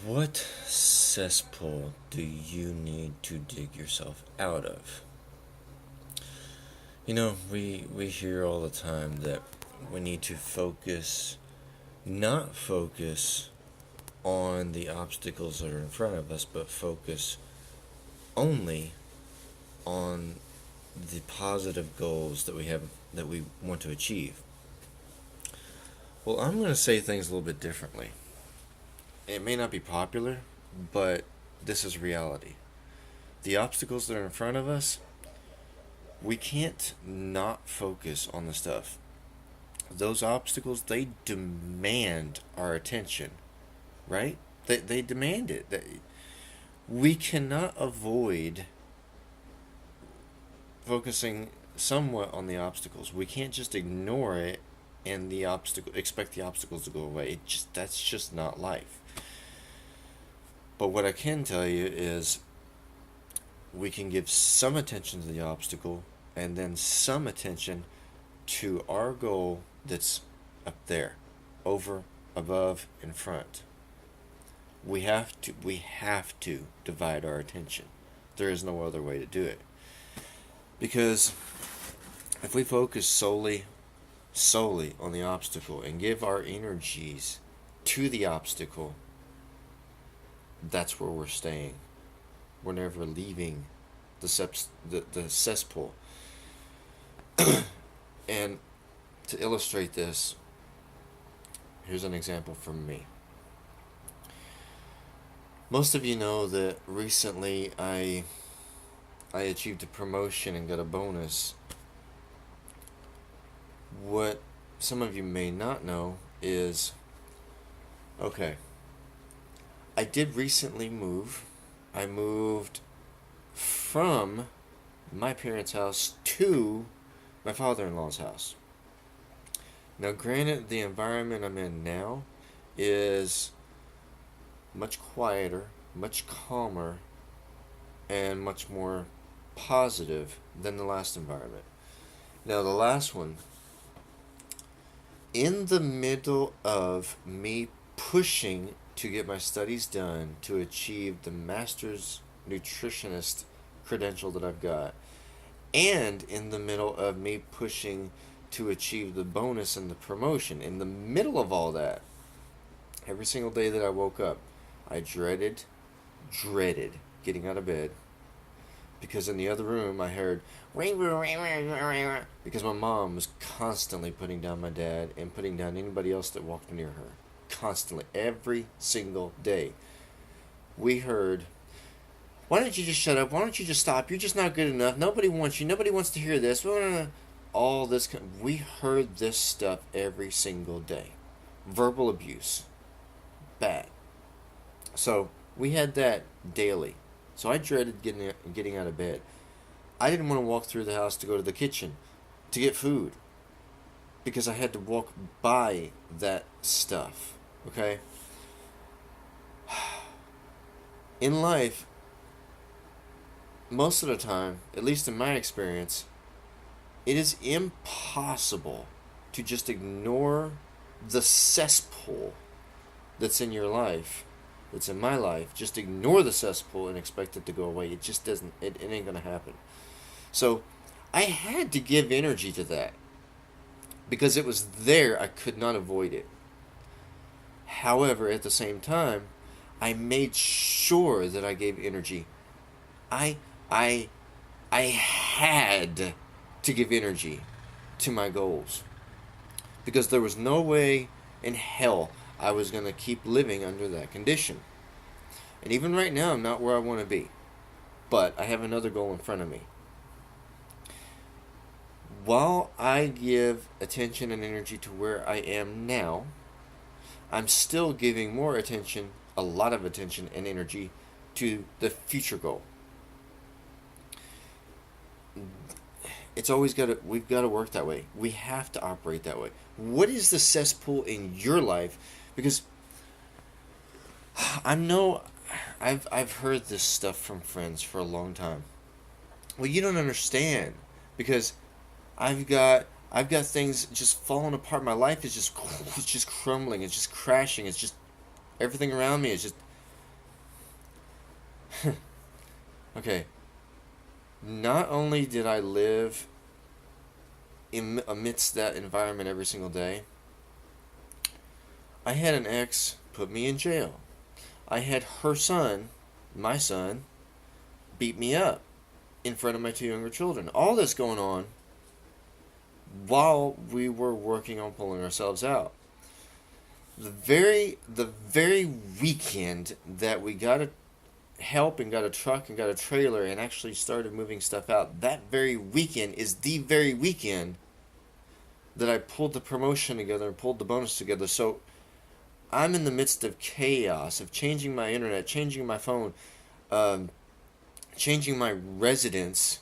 What cesspool do you need to dig yourself out of? We hear all the time that we need to not focus on the obstacles that are in front of us, but focus only on the positive goals that we want to achieve. Well, I'm going to say things a little bit differently. It may not be popular, but this is reality. The obstacles that are in front of us, we can't not focus on the stuff. Those obstacles, they demand our attention, right? They demand it. We cannot avoid focusing somewhat on the obstacles. We can't just ignore it and expect the obstacles to go away. That's just not life. But what I can tell you is we can give some attention to the obstacle and then some attention to our goal that's up there, over, above, in front. We have to divide our attention. There is no other way to do it. Because if we focus solely on the obstacle and give our energies to the obstacle, that's where we're staying. We're never leaving the cesspool. And to illustrate this, here's an example from me. Most of you know that recently I achieved a promotion and got a bonus. What some of you may not know is, okay, I did recently move. I moved from my parents' house to my father-in-law's house. Now, granted, the environment I'm in now is much quieter, much calmer, and much more positive than the last environment. Now, the last one, in the middle of me pushing to get my studies done to achieve the master's nutritionist credential that I've got, and in the middle of me pushing to achieve the bonus and the promotion, in the middle of all that, every single day that I woke up, I dreaded getting out of bed, because in the other room I heard because my mom was constantly putting down my dad and putting down anybody else that walked near her. Constantly, every single day. We heard, why don't you just shut up? Why don't you just stop? You're just not good enough. Nobody wants you. Nobody wants to hear this. All this. We heard this stuff every single day. Verbal abuse. Bad. So we had that daily. So I dreaded getting out of bed. I didn't want to walk through the house to go to the kitchen to get food, because I had to walk by that stuff. Okay? In life, most of the time, at least in my experience, it is impossible to just ignore the cesspool that's in your life, that's in my life. Just ignore the cesspool and expect it to go away. It just doesn't, it ain't going to happen. So I had to give energy to that, because it was there. I could not avoid it. However, at the same time, I made sure that I gave energy. I had to give energy to my goals, because there was no way in hell I was going to keep living under that condition. And even right now, I'm not where I want to be, but I have another goal in front of me. While I give attention and energy to where I am now, I'm still giving more attention, a lot of attention and energy, to the future goal. We've got to work that way. We have to operate that way. What is the cesspool in your life? Because I've heard this stuff from friends for a long time. Well, you don't understand, because I've got things just falling apart. My life is just crumbling. It's just crashing. It's just everything around me is just Okay, not only did I live amidst that environment every single day, I had an ex put me in jail. I had her son, my son, beat me up in front of my two younger children. All this going on while we were working on pulling ourselves out. The very weekend that we got a help and got a truck and got a trailer and actually started moving stuff out, that very weekend is the very weekend that I pulled the promotion together and pulled the bonus together. So I'm in the midst of chaos of changing my internet, changing my phone, um, changing my residence,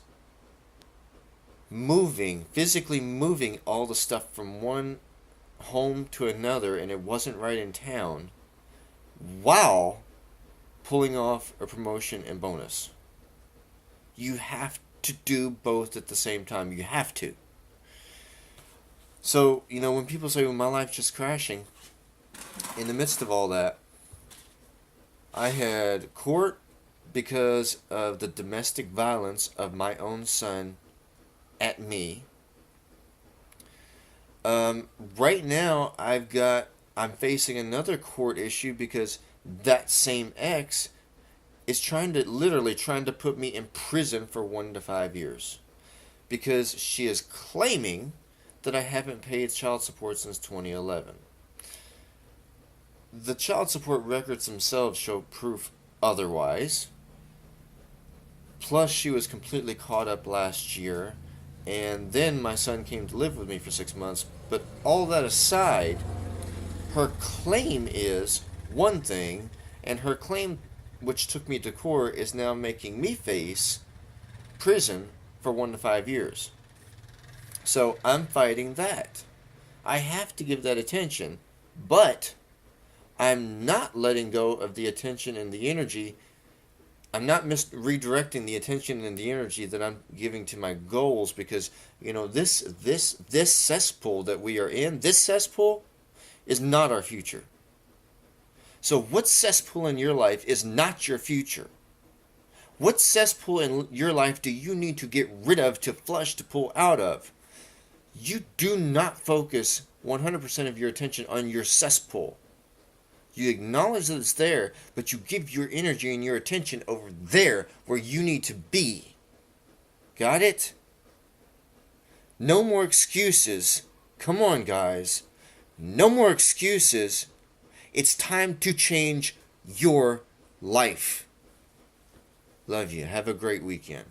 moving, physically moving all the stuff from one home to another, and it wasn't right in town, while pulling off a promotion and bonus. You have to do both at the same time. You have to. So, when people say, well, my life's just crashing, in the midst of all that, I had court because of the domestic violence of my own son at me. Right now, I'm facing another court issue because that same ex is literally trying to put me in prison for 1 to 5 years because she is claiming that I haven't paid child support since 2011. The child support records themselves show proof otherwise. Plus, she was completely caught up last year, and then my son came to live with me for 6 months. But all that aside, her claim is one thing, and her claim, which took me to court, is now making me face prison for 1 to 5 years. So I'm fighting that. I have to give that attention, but I'm not letting go of the attention and the energy. I'm not redirecting the attention and the energy that I'm giving to my goals, because this cesspool that we are in, this cesspool is not our future. So what cesspool in your life is not your future? What cesspool in your life do you need to get rid of, to flush, to pull out of? You do not focus 100% of your attention on your cesspool. You acknowledge that it's there, but you give your energy and your attention over there where you need to be. Got it? No more excuses. Come on, guys. No more excuses. It's time to change your life. Love you. Have a great weekend.